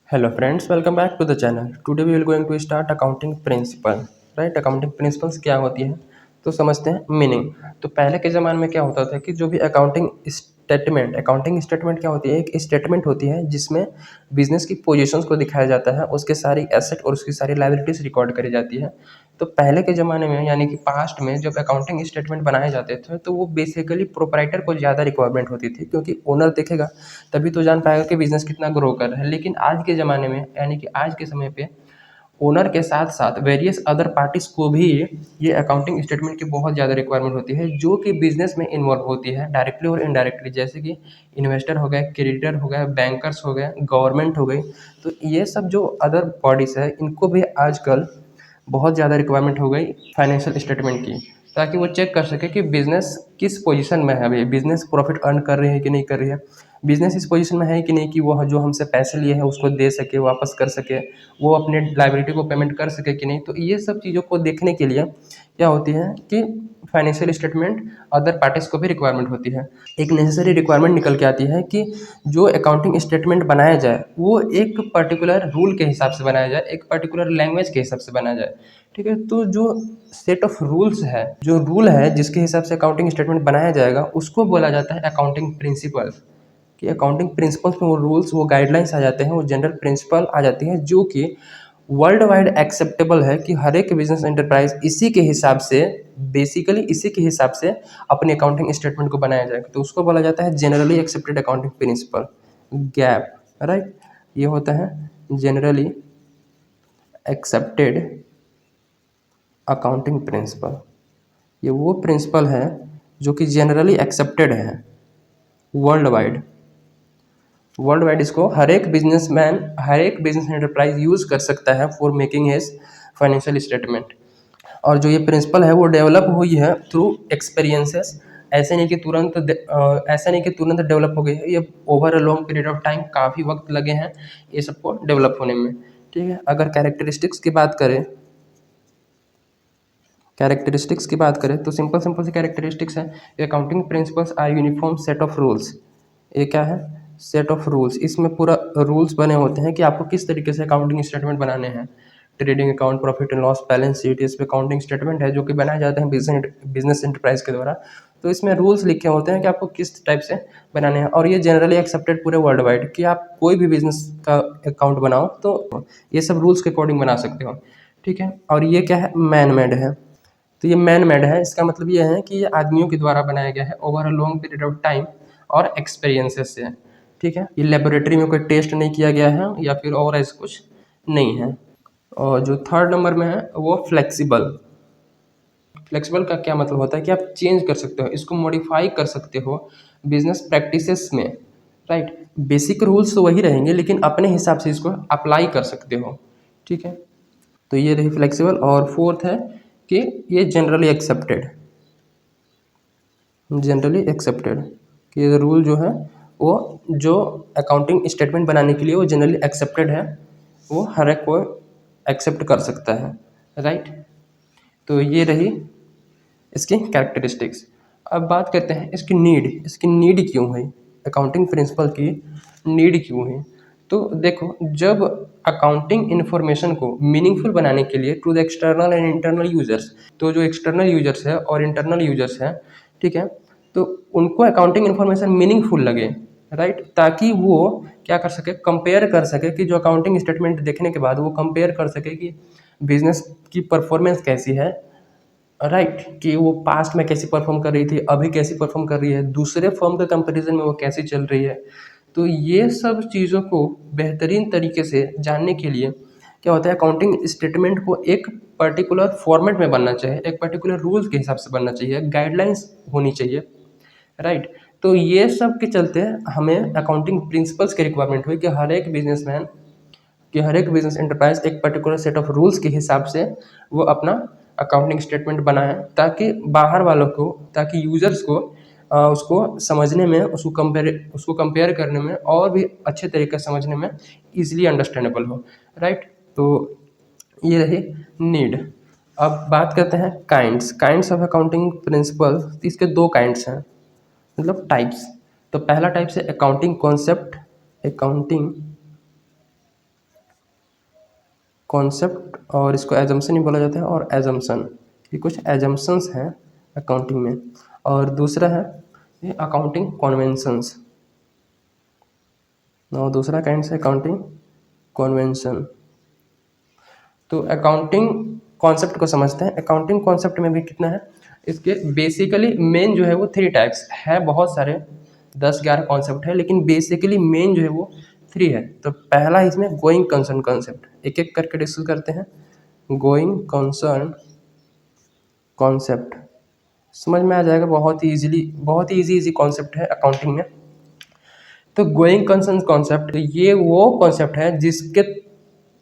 Hello friends, welcome back to the channel. Today we will going to start accounting principle. Right, accounting principles क्या होती है तो समझते हैं मीनिंग। तो पहले के ज़माने में क्या होता था कि जो भी अकाउंटिंग स्टेटमेंट क्या होती है, एक स्टेटमेंट होती है जिसमें बिजनेस की पोजीशंस को दिखाया जाता है, उसके सारी एसेट और उसकी सारी लायबिलिटीज रिकॉर्ड करी जाती है। तो पहले के ज़माने में यानी कि पास्ट में जब अकाउंटिंग स्टेटमेंट बनाए जाते थे तो वो बेसिकली प्रोपराइटर को ज़्यादा रिक्वायरमेंट होती थी, क्योंकि ओनर देखेगा तभी तो जान पाएगा कि बिजनेस कितना ग्रो कर रहा है। लेकिन आज के ज़माने में यानी कि आज के समय पे ओनर के साथ साथ वेरियस अदर पार्टीज को भी ये अकाउंटिंग स्टेटमेंट की बहुत ज़्यादा रिक्वायरमेंट होती है, जो कि बिजनेस में इन्वॉल्व होती है डायरेक्टली और इनडायरेक्टली। जैसे कि इन्वेस्टर हो गए, क्रेडिटर हो गए, बैंकर्स हो गए, गवर्नमेंट हो गई। तो ये सब जो अदर बॉडीज़ है इनको भी आजकल बहुत ज़्यादा रिक्वायरमेंट हो गई फाइनेंशियल स्टेटमेंट की, ताकि वो चेक कर सके कि बिज़नेस किस पोजीशन में है, अभी बिज़नेस प्रॉफिट अर्न कर रही है कि नहीं कर रही है, बिज़नेस इस पोजीशन में है कि नहीं कि वो जो हमसे पैसे लिए हैं उसको दे सके, वापस कर सके, वो अपने लायबिलिटी को पेमेंट कर सके कि नहीं। तो ये सब चीज़ों को देखने के लिए क्या होती है कि फाइनेंशियल स्टेटमेंट अदर पार्टीज को भी रिक्वायरमेंट होती है। एक नेसेसरी रिक्वायरमेंट निकल के आती है कि जो अकाउंटिंग स्टेटमेंट बनाया जाए वो एक पर्टिकुलर रूल के हिसाब से बनाया जाए, एक पर्टिकुलर लैंग्वेज के हिसाब से बनाया जाए। ठीक है, तो जो सेट ऑफ रूल्स है, जो रूल है जिसके हिसाब से अकाउंटिंग स्टेटमेंट बनाया जाएगा उसको बोला जाता है अकाउंटिंग प्रिंसिपल। कि अकाउंटिंग प्रिंसिपल्स में वो रूल्स, वो गाइडलाइंस आ जाते हैं, वो जनरल प्रिंसिपल आ जाती हैं जो कि वर्ल्ड वाइड एक्सेप्टेबल है कि हर एक बिजनेस एंटरप्राइज इसी के हिसाब से, बेसिकली इसी के हिसाब से अपनी अकाउंटिंग स्टेटमेंट को बनाया जाएगा। तो उसको बोला जाता है generally accepted accounting principle, gap. Right, ये होता है जनरली एक्सेप्टेड अकाउंटिंग प्रिंसिपल। ये वो प्रिंसिपल है जो कि जनरली एक्सेप्टेड है वर्ल्ड वाइड। वर्ल्ड वाइड इसको हर एक बिजनेसमैन, हर एक बिजनेस एंटरप्राइज यूज़ कर सकता है for making his financial statement. और जो ये प्रिंसिपल है वो डेवलप हुई है थ्रू एक्सपीरियंसेस। ऐसा नहीं कि तुरंत डेवलप हो गई है, ये over a long period of time काफ़ी वक्त लगे हैं ये सबको डेवलप होने में। ठीक है, अगर कैरेक्टरिस्टिक्स की बात करें तो सिंपल सिंपल सी कैरेक्टरिस्टिक्स है। Accounting principles are uniform set of rules. ये क्या है? Set of rules. इसमें पूरा रूल्स बने होते हैं कि आपको किस तरीके से अकाउंटिंग स्टेटमेंट बनाने हैं। Trading account, profit and loss, balance sheet, इस पे अकाउंटिंग स्टेटमेंट है जो कि बनाए जाते हैं बिजनेस एंटरप्राइज के द्वारा। तो इसमें रूल्स लिखे होते हैं कि आपको किस टाइप से बनाने हैं, और ये जनरली एक्सेप्टेड पूरे वर्ल्ड वाइड कि आप कोई भी बिजनेस का अकाउंट बनाओ तो ये सब रूल्स के अकॉर्डिंग बना सकते हो। ठीक है, और ये क्या है? मैन मेड है। तो ये मैन मेड है, इसका मतलब ये है कि ये आदमियों के द्वारा बनाया गया है over a long period of time और एक्सपीरियंसेस से। ठीक है, ये लेबोरेटरी में कोई टेस्ट नहीं किया गया है या फिर और ऐसा कुछ नहीं है। और जो थर्ड नंबर में है वो फ्लेक्सिबल। फ्लेक्सिबल का क्या मतलब होता है कि आप चेंज कर सकते हो, इसको मॉडिफाई कर सकते हो बिजनेस प्रैक्टिसेस में। राइट, बेसिक रूल्स तो वही रहेंगे लेकिन अपने हिसाब से इसको अप्लाई कर सकते हो। ठीक है, तो ये रही फ्लेक्सिबल। और फोर्थ है कि ये जनरली एक्सेप्टेड कि ये रूल जो है वो जो अकाउंटिंग स्टेटमेंट बनाने के लिए वो जनरली एक्सेप्टेड है, वो हर एक को एक्सेप्ट कर सकता है। राइट, तो ये रही इसकी कैरेक्टरिस्टिक्स। अब बात करते हैं इसकी नीड क्यों है, अकाउंटिंग प्रिंसिपल की नीड क्यों है। तो देखो, जब अकाउंटिंग इन्फॉर्मेशन को मीनिंगफुल बनाने के लिए to the external and internal users, तो जो एक्सटर्नल यूजर्स है और इंटरनल यूजर्स हैं, ठीक है, तो उनको अकाउंटिंग इन्फॉर्मेशन मीनिंगफुल लगे। राइट, ताकि वो क्या कर सके, कंपेयर कर सके कि जो अकाउंटिंग स्टेटमेंट देखने के बाद वो कंपेयर कर सके कि बिजनेस की परफॉर्मेंस कैसी है। राइट, कि वो पास्ट में कैसी परफॉर्म कर रही थी, अभी कैसी परफॉर्म कर रही है, दूसरे फर्म के कंपैरिजन में वो कैसी चल रही है। तो ये सब चीज़ों को बेहतरीन तरीके से जानने के लिए क्या होता है, अकाउंटिंग स्टेटमेंट को एक पर्टिकुलर फॉर्मेट में बनना चाहिए, एक पर्टिकुलर रूल्स के हिसाब से बनना चाहिए, गाइडलाइंस होनी चाहिए। राइट, तो ये सब के चलते हमें अकाउंटिंग प्रिंसिपल्स की रिक्वायरमेंट हुई कि हर एक बिजनेस एंटरप्राइज एक पर्टिकुलर सेट ऑफ रूल्स के हिसाब से वो अपना अकाउंटिंग स्टेटमेंट बनाए, ताकि बाहर वालों को, ताकि यूजर्स को उसको समझने में, उसको कंपेयर करने में और भी अच्छे तरीके से समझने में इजीली अंडरस्टैंडेबल हो। राइट, तो ये रही नीड। अब बात करते हैं काइंड्स ऑफ अकाउंटिंग प्रिंसिपल। इसके दो काइंड्स हैं, मतलब टाइप्स। तो पहला टाइप से अकाउंटिंग कॉन्सेप्ट और इसको एजम्पशन भी बोला जाता है और एजम्पशन, ये कुछ एजम्पशंस हैं अकाउंटिंग में। और दूसरा है ये अकाउंटिंग कॉन्वेंशंस, और दूसरा काइंड से अकाउंटिंग कॉन्वेंशन। तो अकाउंटिंग कॉन्सेप्ट को समझते हैं। अकाउंटिंग कॉन्सेप्ट में भी कितना है, इसके बेसिकली मेन जो है वो 3 टाइप्स है, बहुत सारे 10-11 कॉन्सेप्ट है, लेकिन बेसिकली मेन जो है वो 3 है। तो पहला इसमें गोइंग कंसर्न कॉन्सेप्ट, एक एक करके डिस्कस करते हैं। गोइंग कंसर्न कॉन्सेप्ट समझ में आ जाएगा बहुत ही ईजिली, बहुत ही ईजी कॉन्सेप्ट है अकाउंटिंग में। तो गोइंग कंसर्न कॉन्सेप्ट ये वो कॉन्सेप्ट है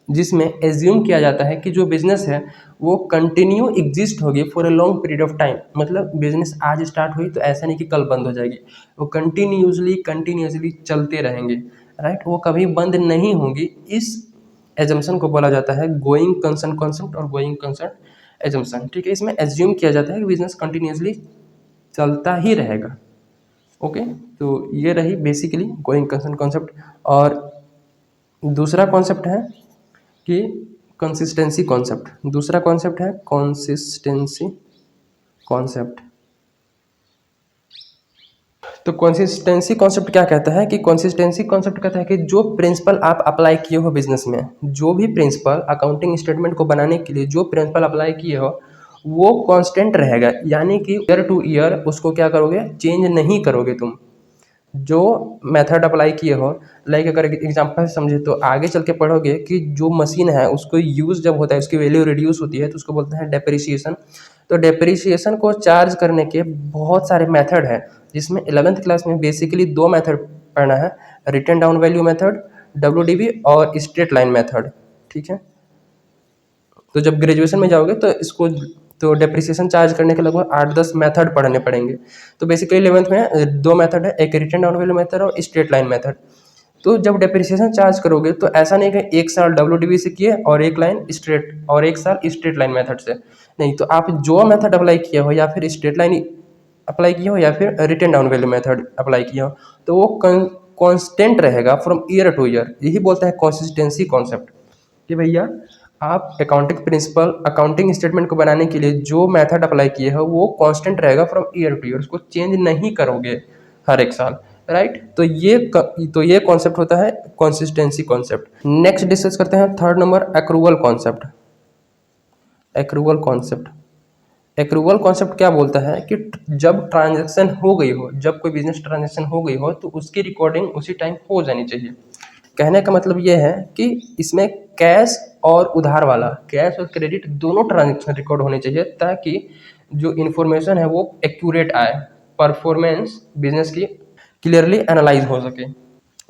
जिसमें एज्यूम किया जाता है कि जो बिजनेस है वो कंटिन्यू एग्जिस्ट होगी for a long period of time. मतलब बिजनेस आज स्टार्ट हुई तो ऐसा नहीं कि कल बंद हो जाएगी, वो कंटिन्यूसली चलते रहेंगे, राइट, वो कभी बंद नहीं होंगी। इस एजम्पशन को बोला जाता है गोइंग कंसर्न कॉन्सेप्ट और गोइंग कंसर्न एजम्पशन। ठीक है, इसमें एज्यूम किया जाता है कि बिजनेस कंटिन्यूसली चलता ही रहेगा। ओके, तो ये रही बेसिकली गोइंग कंसर्न कॉन्सेप्ट। और दूसरा कॉन्सेप्ट है कि कंसिस्टेंसी कॉन्सेप्ट, दूसरा कॉन्सेप्ट है कंसिस्टेंसी कॉन्सेप्ट। तो कंसिस्टेंसी कॉन्सेप्ट क्या कहता है कि कंसिस्टेंसी कॉन्सेप्ट कहता है कि जो प्रिंसिपल आप अप्लाई किए हो बिजनेस में, जो भी प्रिंसिपल अकाउंटिंग स्टेटमेंट को बनाने के लिए जो प्रिंसिपल अप्लाई किए हो वो कांस्टेंट रहेगा, यानी कि ईयर टू ईयर उसको क्या करोगे, चेंज नहीं करोगे तुम। जो मेथड अप्लाई किए हो, लाइक अगर एग्जांपल समझे तो आगे चल के पढ़ोगे कि जो मशीन है उसको यूज़ जब होता है उसकी वैल्यू रिड्यूस होती है तो उसको बोलते हैं डेप्रिसिएशन। तो डेप्रिसिएशन को चार्ज करने के बहुत सारे मेथड है, जिसमें 11th क्लास में बेसिकली 2 मेथड पढ़ना है, written down value method WDV और स्ट्रेट लाइन मेथड। ठीक है, तो जब ग्रेजुएशन में जाओगे तो इसको तो डेप्रिसिएशन चार्ज करने के लगभग 8-10 मेथड पढ़ने पड़ेंगे। तो बेसिकली 11th में 2 मेथड है, एक रिटन डाउन वैल्यू मेथड और स्ट्रेट लाइन मेथड। तो जब डेप्रिसिएशन चार्ज करोगे तो ऐसा नहीं कि 1 साल WDV से किए और 1 लाइन स्ट्रेट और 1 साल स्ट्रेट लाइन मेथड से, नहीं, तो आप जो मेथड अप्लाई किए हो या फिर स्ट्रेट लाइन अप्लाई किया हो या फिर written down value method apply किया हो तो वो कांस्टेंट रहेगा फ्रॉम ईयर टू ईयर। यही बोलता है कंसिस्टेंसी कॉन्सेप्ट कि भैया आप अकाउंटिंग प्रिंसिपल अकाउंटिंग स्टेटमेंट को बनाने के लिए जो मेथड अप्लाई किए हो वो कांस्टेंट रहेगा फ्रॉम ईयर टू ईयर, उसको चेंज नहीं करोगे हर एक साल, राइट। तो ये कॉन्सेप्ट होता है कंसिस्टेंसी कॉन्सेप्ट। नेक्स्ट डिस्कस करते हैं third number accrual concept. Accrual concept, accrual concept क्या बोलता है कि जब ट्रांजैक्शन हो गई हो, जब कोई बिजनेस ट्रांजैक्शन हो गई हो तो उसकी रिकॉर्डिंग उसी टाइम हो जानी चाहिए। कहने का मतलब ये है कि इसमें कैश और उधार वाला, कैश और क्रेडिट दोनों ट्रांजैक्शन रिकॉर्ड होने चाहिए ताकि जो इन्फॉर्मेशन है वो एक्यूरेट आए, परफॉर्मेंस बिजनेस की क्लियरली एनालाइज हो सके।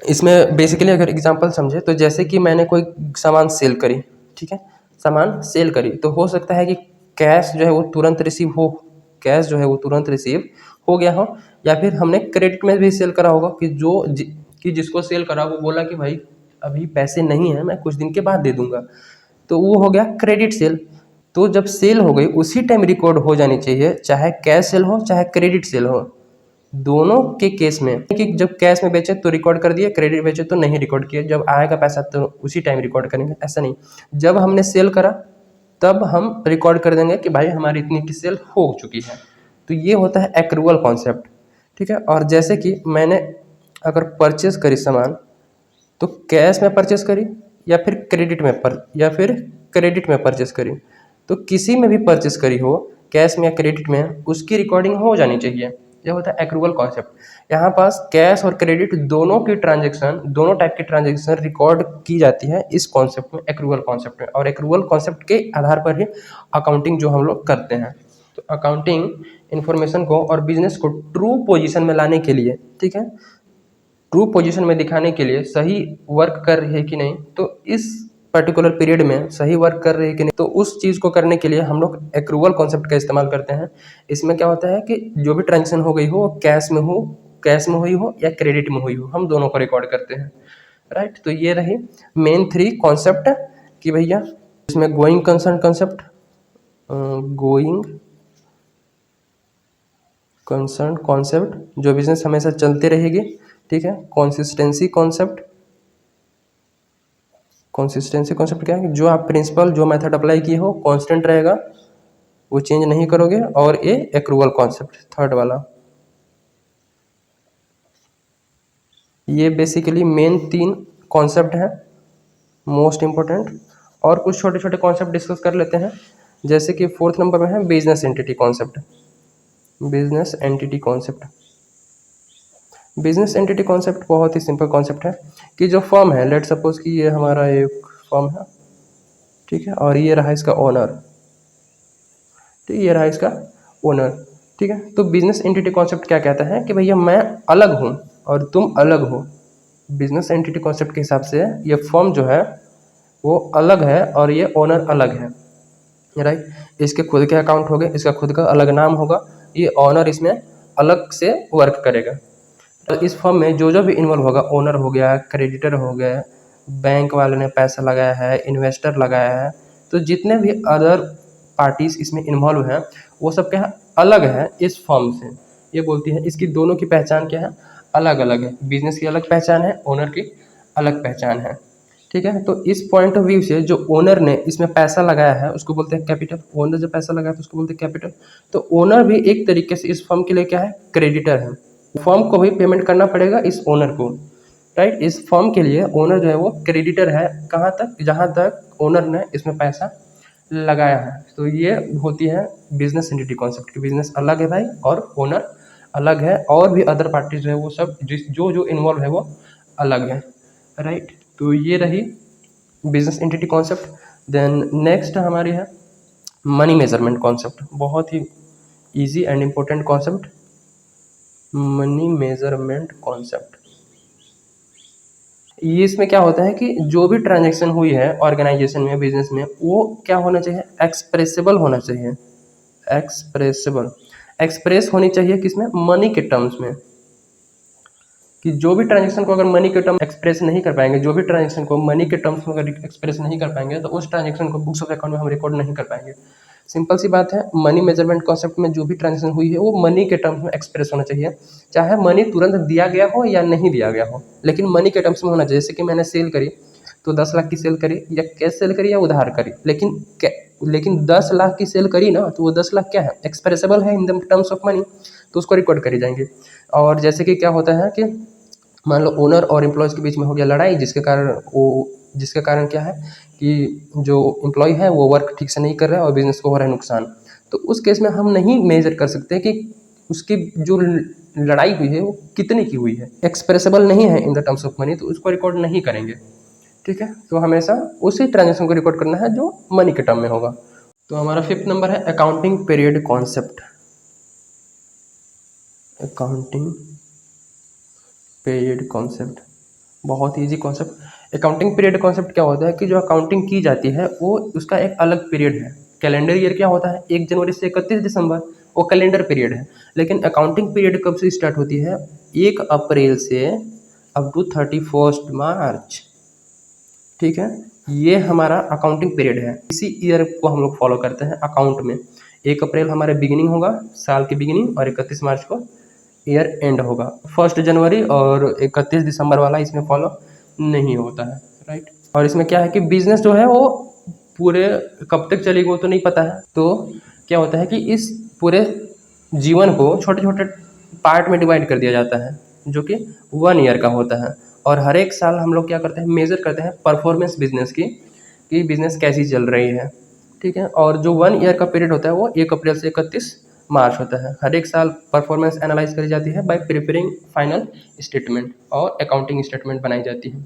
इसमें बेसिकली अगर एग्जांपल समझे तो जैसे कि मैंने कोई सामान सेल करी, ठीक है, सामान सेल करी तो हो सकता है कि कैश जो है वो तुरंत रिसीव हो, कैश जो है वो तुरंत रिसीव हो गया हो, या फिर हमने क्रेडिट में भी सेल करा होगा कि कि जिसको सेल करा वो बोला कि भाई अभी पैसे नहीं है मैं कुछ दिन के बाद दे दूंगा, तो वो हो गया क्रेडिट सेल। तो जब सेल हो गई उसी टाइम रिकॉर्ड हो जानी चाहिए, चाहे कैश सेल हो चाहे क्रेडिट सेल हो, दोनों के केस में। कि जब कैश में बेचे तो रिकॉर्ड कर दिए, क्रेडिट बेचे तो नहीं रिकॉर्ड किए, जब आएगा पैसा तो उसी टाइम रिकॉर्ड करेंगे, ऐसा नहीं। जब हमने सेल करा तब हम रिकॉर्ड कर देंगे कि भाई हमारी इतनी की सेल हो चुकी है। तो ये होता है एक्रूवल कॉन्सेप्ट, ठीक है। और जैसे कि मैंने अगर परचेज करी सामान तो कैश में परचेस करी या फिर क्रेडिट में परचेस करी, तो किसी में भी परचेस करी हो कैश में या क्रेडिट में उसकी रिकॉर्डिंग हो जानी चाहिए। यह होता है एक्रूवल कॉन्सेप्ट। यहाँ पास कैश और क्रेडिट दोनों की ट्रांजैक्शन, दोनों टाइप की ट्रांजैक्शन रिकॉर्ड की जाती है इस कॉन्सेप्ट में, एक्रूवल कॉन्सेप्ट में। और एक्रूवल कॉन्सेप्ट के आधार पर ही अकाउंटिंग जो हम लोग करते हैं। तो अकाउंटिंग इन्फॉर्मेशन को और बिजनेस को ट्रू पोजीशन में लाने के लिए, ठीक है, ट्रू पोजीशन में दिखाने के लिए सही वर्क कर रही है कि नहीं, तो इस पर्टिकुलर पीरियड में सही वर्क कर रही है कि नहीं, तो उस चीज़ को करने के लिए हम लोग एक्रूवल कॉन्सेप्ट का इस्तेमाल करते हैं। इसमें क्या होता है कि जो भी ट्रांजेक्शन हो गई हो वो कैश में हुई हो या क्रेडिट में हुई हो, हम दोनों को रिकॉर्ड करते हैं, राइट। तो ये रही मेन 3 कॉन्सेप्ट कि भैया इसमें going concern concept, going concern concept जो बिजनेस हमेशा चलती रहेगी, ठीक है, कंसिस्टेंसी कॉन्सेप्ट कंसिस्टेंसी कॉन्सेप्ट क्या है कि जो आप प्रिंसिपल जो मेथड अप्लाई किए हो कांस्टेंट रहेगा, वो चेंज नहीं करोगे। और ये एक्रूवल कॉन्सेप्ट थर्ड वाला, ये बेसिकली मेन 3 कॉन्सेप्ट हैं मोस्ट इम्पोर्टेंट। और कुछ छोटे छोटे कॉन्सेप्ट डिस्कस कर लेते हैं, जैसे कि फोर्थ नंबर में है business entity concept. Business entity concept, business entity concept बहुत ही सिंपल कॉन्सेप्ट है कि जो फर्म है, लेट सपोज कि ये हमारा एक फर्म है, ठीक है, और ये रहा इसका ओनर, ठीक है, ये रहा इसका ओनर, ठीक है। तो बिजनेस एंटिटी कॉन्सेप्ट क्या कहता है कि भैया मैं अलग हूँ और तुम अलग हो। बिजनेस एंटिटी कॉन्सेप्ट के हिसाब से ये फर्म जो है वो अलग है और ये ओनर अलग है, राइट। इसके खुद के अकाउंट होंगे, इसका खुद का अलग नाम होगा, ये ओनर इसमें अलग से वर्क करेगा। तो इस फर्म में जो जो भी इन्वॉल्व होगा, ओनर हो गया, क्रेडिटर हो गया, बैंक वाले ने पैसा लगाया है, इन्वेस्टर लगाया है, तो जितने भी अदर पार्टीज इसमें इन्वॉल्व हैं वो सब क्या है, अलग है इस फर्म से। ये बोलती है इसकी दोनों की पहचान क्या है, अलग अलग है। बिजनेस की अलग पहचान है, ओनर की अलग पहचान है, ठीक है। तो इस पॉइंट ऑफ व्यू से जो ओनर ने इसमें पैसा लगाया है उसको बोलते हैं कैपिटल। ओनर जो पैसा लगाया है तो उसको बोलते हैं कैपिटल। तो ओनर भी एक तरीके से इस फर्म के लिए क्या है, क्रेडिटर है। फर्म को भी पेमेंट करना पड़ेगा इस ओनर को, राइट। इस फर्म के लिए ओनर जो है वो क्रेडिटर है, कहाँ तक, जहाँ तक ओनर ने इसमें पैसा लगाया है। तो ये होती है बिजनेस एंटिटी कॉन्सेप्ट की, बिजनेस अलग है भाई और ओनर अलग है, और भी अदर पार्टी जो है वो सब जो जो इन्वॉल्व है वो अलग है, राइट। तो ये रही business entity concept. Then next हमारी है मनी मेजरमेंट कॉन्सेप्ट, बहुत ही easy and important concept, money measurement concept. ये इसमें क्या होता है कि जो भी ट्रांजैक्शन हुई है ऑर्गेनाइजेशन में, बिजनेस में, वो क्या होना चाहिए, एक्सप्रेसिबल होना चाहिए। एक्सप्रेसिबल, एक्सप्रेस होनी चाहिए किसमें, मनी के टर्म्स में। कि जो भी ट्रांजैक्शन को अगर मनी के टर्म एक्सप्रेस नहीं कर पाएंगे, जो भी ट्रांजैक्शन को मनी के टर्म्स में अगर एक्सप्रेस नहीं कर पाएंगे, तो उस ट्रांजैक्शन को बुक्स ऑफ अकाउंट में हम रिकॉर्ड नहीं कर पाएंगे। सिंपल सी बात है, मनी मेजरमेंट कॉन्सेप्ट में जो भी ट्रांजैक्शन हुई है वो मनी के टर्म्स में एक्सप्रेस होना चाहिए, चाहे मनी तुरंत दिया गया हो या नहीं दिया गया हो, लेकिन मनी के टर्म्स में होना चाहिए। जैसे कि मैंने सेल करी तो 10 लाख की सेल करी, या कैश सेल करी या उधार करी, लेकिन 10 लाख की सेल करी ना, तो वो 10 लाख क्या है, एक्सप्रेसेबल है in the terms of money, तो उसको रिकॉर्ड करी जाएंगे। और जैसे कि क्या होता है कि मान लो ओनर और एम्प्लॉयज़ के बीच में हो गया लड़ाई, जिसके कारण क्या है कि जो एम्प्लॉय है वो वर्क ठीक से नहीं कर रहा है और बिजनेस को हो रहा है नुकसान। तो उस केस में हम नहीं मेजर कर सकते कि उसकी जो लड़ाई हुई है वो कितने की हुई है, एक्सप्रेसेबल नहीं है in the terms of money, तो उसको रिकॉर्ड नहीं करेंगे, ठीक है। तो हमेशा उसी ट्रांजेक्शन को रिकॉर्ड करना है जो मनी के टर्म में होगा। तो हमारा 5th नंबर है accounting period concept. Accounting period concept बहुत easy concept. Accounting period concept क्या होता है कि जो अकाउंटिंग की जाती है वो उसका एक अलग पीरियड है। कैलेंडर ईयर क्या होता है, 1 जनवरी से 31 दिसंबर, वो कैलेंडर पीरियड है। लेकिन अकाउंटिंग पीरियड कब से स्टार्ट होती है, 1 अप्रैल से अप टू 31 मार्च, ठीक है। ये हमारा अकाउंटिंग पीरियड है, इसी ईयर को हम लोग फॉलो करते हैं अकाउंट में। 1 अप्रैल हमारे बिगिनिंग होगा, साल की बिगिनिंग, और 31 मार्च को ईयर एंड होगा। 1 जनवरी और 31 दिसंबर वाला इसमें फॉलो नहीं होता है, राइट। और इसमें क्या है कि बिजनेस जो है वो पूरे कब तक चलेगी वो तो नहीं पता है, तो क्या होता है कि इस पूरे जीवन को छोटे छोटे पार्ट में डिवाइड कर दिया जाता है, जो कि 1 ईयर का होता है। और हर एक साल हम लोग क्या करते हैं, मेजर करते हैं परफॉर्मेंस बिजनेस की, कि बिजनेस कैसी चल रही है, ठीक है। और जो 1 ईयर का पीरियड होता है वो 1 अप्रैल से 31 मार्च होता है। हर एक साल परफॉर्मेंस एनालाइज करी जाती है बाय प्रिपेयरिंग फाइनल स्टेटमेंट, और अकाउंटिंग स्टेटमेंट बनाई जाती है।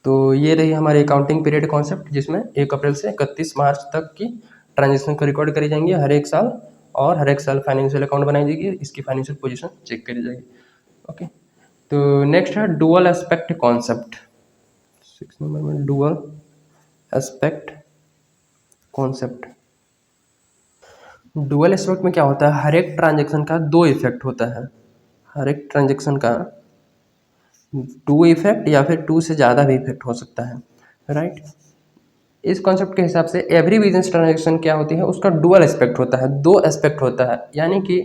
तो ये रही हमारी अकाउंटिंग पीरियड कॉन्सेप्ट, जिसमें 1 अप्रैल से 31 मार्च तक की ट्रांजेक्शन को रिकॉर्ड करी जाएंगी हर एक साल, और हर एक साल फाइनेंशियल अकाउंट बनाई जाएगी, इसकी फाइनेंशियल पोजीशन चेक करी जाएगी, ओके। तो नेक्स्ट है डुअल एस्पेक्ट कॉन्सेप्ट। 6 नंबर में dual aspect concept. Dual aspect में क्या होता है, हर एक ट्रांजेक्शन का 2 इफेक्ट होता है, हर एक ट्रांजेक्शन का 2 इफेक्ट या फिर 2 से ज़्यादा भी इफेक्ट हो सकता है, राइट। इस कॉन्सेप्ट के हिसाब से एवरी बिजनेस ट्रांजेक्शन क्या होती है, उसका डुअल एस्पेक्ट होता है, 2 एस्पेक्ट होता है। यानी कि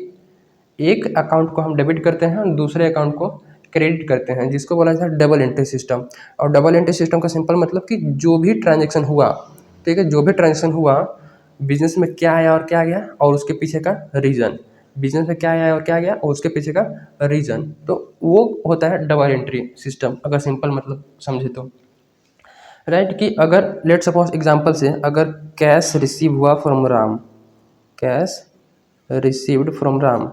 एक अकाउंट को हम डेबिट करते हैं और दूसरे अकाउंट को क्रेडिट करते हैं, जिसको बोला जाता है डबल एंट्री सिस्टम। और डबल एंट्री सिस्टम का सिंपल मतलब कि जो भी ट्रांजेक्शन हुआ, ठीक है, जो भी ट्रांजेक्शन हुआ बिजनेस में क्या आया और क्या गया और उसके पीछे का रीज़न, बिजनेस में क्या आया और क्या गया और उसके पीछे का रीज़न, तो वो होता है डबल एंट्री सिस्टम, अगर सिंपल मतलब समझे तो। राइट, कि अगर लेट सपोज एग्जांपल से अगर कैश रिसीव हुआ from Ram, cash received from Ram,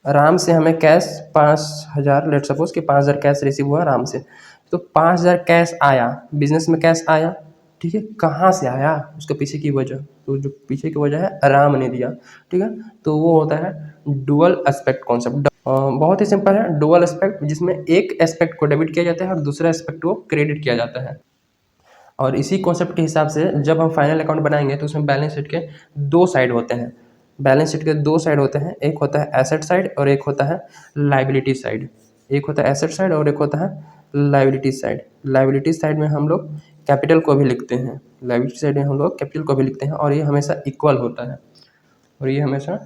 Ram से हमें कैश 5,000, लेट सपोज कि 5,000 कैश रिसीव हुआ राम से, तो 5,000 कैश आया, बिजनेस में कैश आया, ठीक है, कहाँ से आया उसके पीछे की वजह, तो जो पीछे की वजह है राम ने दिया, ठीक है, तो वो होता है डुअल एस्पेक्ट कॉन्सेप्ट। बहुत ही सिंपल है, डुअल एस्पेक्ट, जिसमें एक एस्पेक्ट को डेबिट किया जाता है और दूसरा एस्पेक्ट को क्रेडिट किया जाता है। और इसी कॉन्सेप्ट के हिसाब से जब हम फाइनल अकाउंट बनाएंगे तो उसमें बैलेंस शीट के दो साइड होते हैं, बैलेंस शीट के दो साइड होते हैं, एक होता है एसेट साइड और एक होता है लाइबिलिटी साइड, एक होता है एसेट साइड और एक होता है लाइबिलिटी साइड। लाइबिलिटी साइड में हम लोग कैपिटल को भी लिखते हैं, लाइबिलिटी साइड में हम लोग कैपिटल को भी लिखते हैं और ये हमेशा इक्वल होता है, और ये हमेशा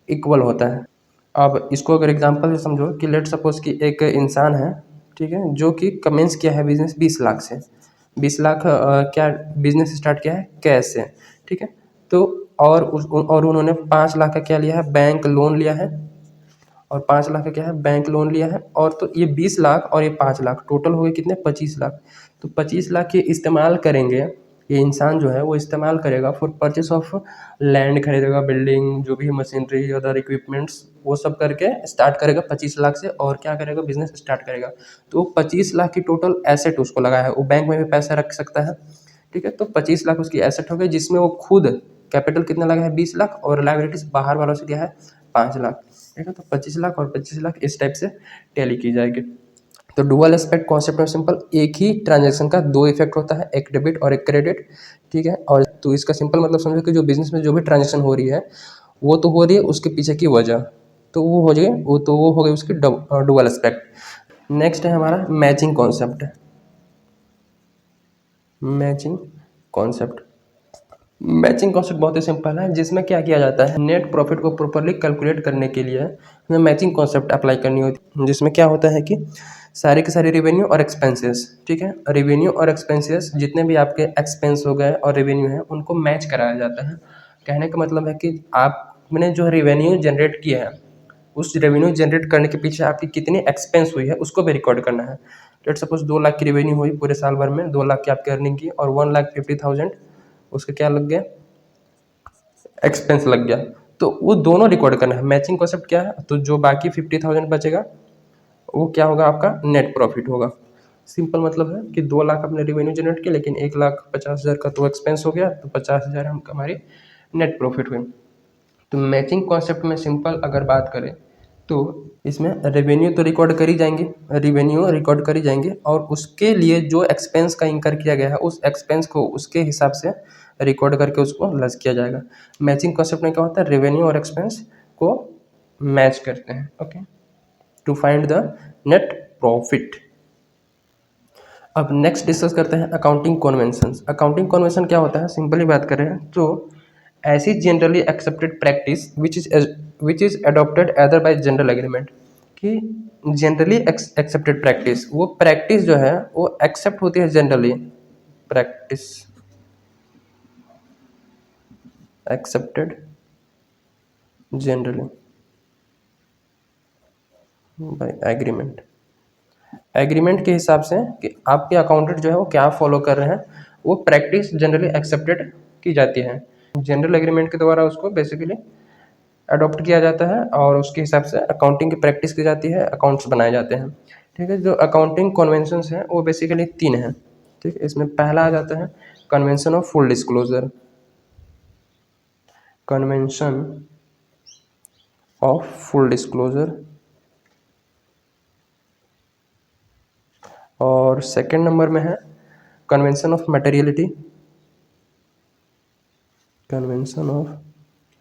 इक्वल होता है। अब इसको अगर एग्जांपल से समझो कि लेट सपोज कि एक इंसान है, ठीक है, जो कि कमेंस किया है बिजनेस 20 लाख से, 20 लाख क्या बिजनेस स्टार्ट किया है कैश से, ठीक है, तो और उन्होंने 5 लाख का क्या लिया है, बैंक लोन लिया है, और 5 लाख का क्या है, बैंक लोन लिया है, और तो ये 20 लाख और ये 5 लाख टोटल हो गए कितने, 25 लाख। तो 25 लाख ये इस्तेमाल करेंगे, ये इंसान जो है वो इस्तेमाल करेगा फॉर परचेस ऑफ लैंड, खरीदेगा, बिल्डिंग, जो भी मशीनरी, अदर इक्विपमेंट्स, वो सब करके स्टार्ट करेगा 25 लाख से, और क्या करेगा, बिजनेस स्टार्ट करेगा। तो 25 लाख की टोटल एसेट उसको लगा है, वो बैंक में भी पैसा रख सकता है, ठीक है, तो 25 लाख उसकी एसेट हो गई, जिसमें वो खुद कैपिटल कितना लगा है, 20 लाख, और लाइबिलिटीज बाहर वालों से दिया है 5 लाख, ठीक है, तो 25 लाख और 25 लाख इस टाइप से टैली की जाएगी। तो डुअल एस्पेक्ट कॉन्सेप्ट में सिंपल एक ही ट्रांजैक्शन का दो इफेक्ट होता है, एक डेबिट और एक क्रेडिट, ठीक है, और तो इसका सिंपल मतलब समझो कि जो बिजनेस में जो भी ट्रांजैक्शन हो रही है वो तो हो रही है उसके पीछे की वजह, तो वो हो जाए वो हो गई उसकी डुअल एस्पेक्ट। नेक्स्ट है हमारा matching concept, matching concept. Matching concept बहुत ही सिंपल है, जिसमें क्या किया जाता है, नेट प्रॉफिट को प्रॉपरली कैलकुलेट करने के लिए हमें मैचिंग कॉन्सेप्ट अप्लाई करनी होती है, जिसमें क्या होता है कि सारे के सारे रेवेन्यू और एक्सपेंसेस, ठीक है, रेवेन्यू और एक्सपेंसेस जितने भी आपके एक्सपेंस हो गए और रेवेन्यू है उनको मैच कराया जाता है। कहने का मतलब है कि आपने जो रेवेन्यू जनरेट किया है उस रेवेन्यू जनरेट करने के पीछे आपकी कितनी एक्सपेंस हुई है उसको भी रिकॉर्ड करना है। लेट सपोज 2 लाख की रेवेन्यू हुई पूरे साल भर में, 2 लाख की आपकी अर्निंग की, और 1,50,000 उसका क्या लग गया, एक्सपेंस लग गया, तो वो दोनों रिकॉर्ड करना है। मैचिंग कॉन्सेप्ट क्या है, तो जो बाकी 50,000 बचेगा वो क्या होगा, आपका नेट प्रॉफिट होगा। सिंपल मतलब है कि 2 लाख आपने रेवेन्यू जनरेट किया, लेकिन 1,50,000 का तो एक्सपेंस हो गया, तो 50,000 हम हमारी नेट प्रॉफिट हुई। तो मैचिंग कॉन्सेप्ट में सिंपल अगर बात करें तो इसमें रेवेन्यू तो रिकॉर्ड करी जाएंगे, रेवेन्यू रिकॉर्ड करी जाएंगे, और उसके लिए जो एक्सपेंस का इंकर किया गया है उस एक्सपेंस को उसके हिसाब से रिकॉर्ड करके उसको लेस किया जाएगा। मैचिंग कॉन्सेप्ट में क्या होता है, रेवेन्यू और एक्सपेंस को मैच करते हैं, okay, to find the net profit. अब नेक्स्ट डिस्कस करते हैं अकाउंटिंग कन्वेंशंस। अकाउंटिंग कन्वेंशन क्या होता है, सिंपली बात करें तो ऐसी generally accepted practice which is adopted other by general agreement, कि जनरली एक्सेप्टेड प्रैक्टिस, वो प्रैक्टिस जो है वो एक्सेप्ट होती है generally, practice accepted generally by agreement, agreement के हिसाब से कि आपके अकाउंटेंट जो है वो क्या फॉलो कर रहे हैं, वो प्रैक्टिस जनरली एक्सेप्टेड की जाती है। जनरल एग्रीमेंट के द्वारा उसको बेसिकली अडॉप्ट किया जाता है और उसके हिसाब से अकाउंटिंग की प्रैक्टिस की जाती है, अकाउंट्स बनाए जाते हैं, ठीक है। जो अकाउंटिंग कन्वेंशंस हैं वो बेसिकली 3 हैं, ठीक है। इसमें पहला आ जाता है convention of full disclosure, convention of full disclosure, और सेकंड नंबर में है convention of materiality, convention of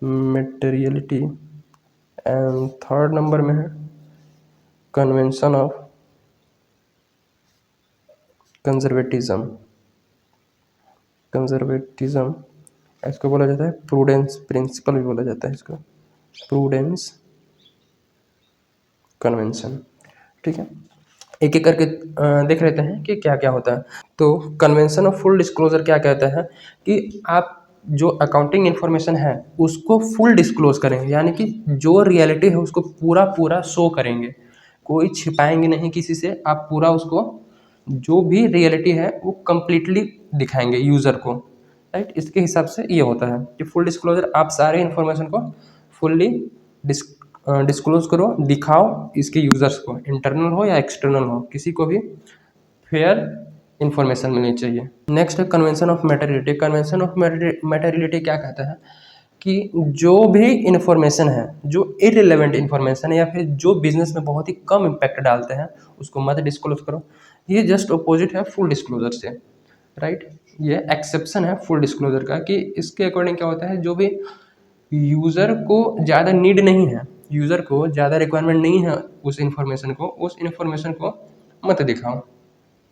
materiality, and third number में है कन्वेंशन ऑफ कंजर्वेटिज्म, कंजर्वेटिज्म इसको बोला जाता है प्रूडेंस प्रिंसिपल भी बोला जाता है इसको, प्रूडेंस कन्वेंशन। ठीक है, एक एक करके देख लेते हैं कि क्या क्या होता है। तो कन्वेंशन ऑफ फुल डिस्क्लोजर क्या कहता है कि आप जो अकाउंटिंग इन्फॉर्मेशन है उसको फुल डिस्क्लोज करेंगे, यानी कि जो रियलिटी है उसको पूरा पूरा शो करेंगे, कोई छिपाएंगे नहीं किसी से, आप पूरा उसको जो भी रियलिटी है वो कंप्लीटली दिखाएंगे यूज़र को, राइट। इसके हिसाब से ये होता है कि फुल डिस्क्लोजर, आप सारे इन्फॉर्मेशन को फुल्ली डिस्क्लोज करो, दिखाओ इसके यूज़र्स को, इंटरनल हो या एक्सटर्नल हो, किसी को भी फेयर इन्फॉर्मेशन मिलनी चाहिए। नेक्स्ट है कन्वेंशन ऑफ मैटेरियलिटी। कन्वेंशन ऑफ मैटेरियलिटी क्या कहता है कि जो भी इन्फॉर्मेशन है, जो इररिलेवेंट इन्फॉर्मेशन है या फिर जो बिजनेस में बहुत ही कम इम्पैक्ट डालते हैं उसको मत डिस्क्लोज करो। ये जस्ट अपोजिट है फुल डिस्क्लोजर से, राइट। ये एक्सेप्शन है फुल डिस्क्लोजर का कि इसके अकॉर्डिंग क्या होता है, जो भी यूज़र को ज़्यादा नीड नहीं है, यूज़र को ज़्यादा रिक्वायरमेंट नहीं है उस इन्फॉर्मेशन को मत दिखाओ।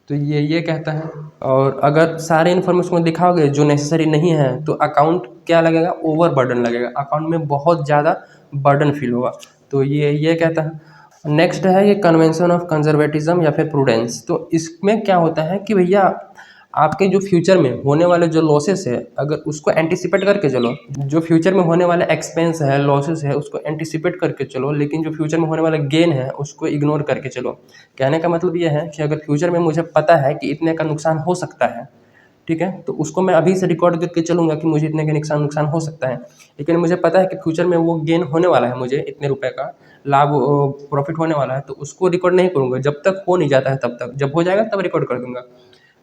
तो ये कहता है। और अगर सारे इन्फॉर्मेशन को दिखाओगे जो नेसेसरी नहीं है तो अकाउंट क्या लगेगा, ओवर बर्डन लगेगा, अकाउंट में बहुत ज़्यादा बर्डन फील होगा। तो ये कहता है। नेक्स्ट है ये कन्वेंशन ऑफ कंजर्वेटिज्म या फिर प्रूडेंस। तो इसमें क्या होता है कि भैया आपके जो फ्यूचर में होने वाले जो लॉसेस है अगर उसको एंटिसिपेट करके चलो, जो फ्यूचर में होने वाला एक्सपेंस है, लॉसेस है, उसको एंटिसिपेट करके चलो, लेकिन जो फ्यूचर में होने वाला गेन है उसको इग्नोर करके चलो। कहने का मतलब ये है कि अगर फ्यूचर में मुझे पता है कि इतने का नुकसान हो सकता है, ठीक है, तो उसको मैं अभी से रिकॉर्ड करके चलूँगा कि मुझे इतने का नुकसान हो सकता है। लेकिन मुझे पता है कि फ्यूचर में वो गेन होने वाला है, मुझे इतने रुपए का लाभ प्रॉफिट होने वाला है, तो उसको रिकॉर्ड नहीं करूँगा जब तक हो नहीं जाता है तब तक, जब हो जाएगा तब रिकॉर्ड कर दूंगा।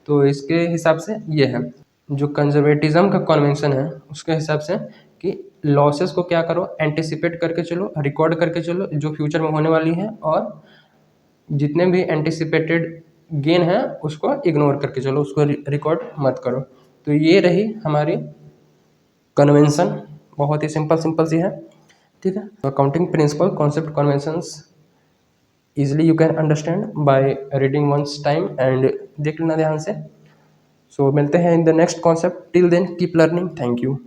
तो इसके हिसाब से ये है जो कंजर्वेटिज्म का कन्वेंशन है उसके हिसाब से कि लॉसेस को क्या करो, एंटिसिपेट करके चलो, रिकॉर्ड करके चलो जो फ्यूचर में होने वाली है, और जितने भी एंटिसिपेटेड गेन है उसको इग्नोर करके चलो, उसको रिकॉर्ड मत करो। तो ये रही हमारी कन्वेंशन, बहुत ही सिंपल सिंपल सी है, ठीक है। तो accounting principle concept conventions easily you can understand by reading once time and देख लेना ध्यान से। सो मिलते हैं in the next concept, till then keep learning, thank you.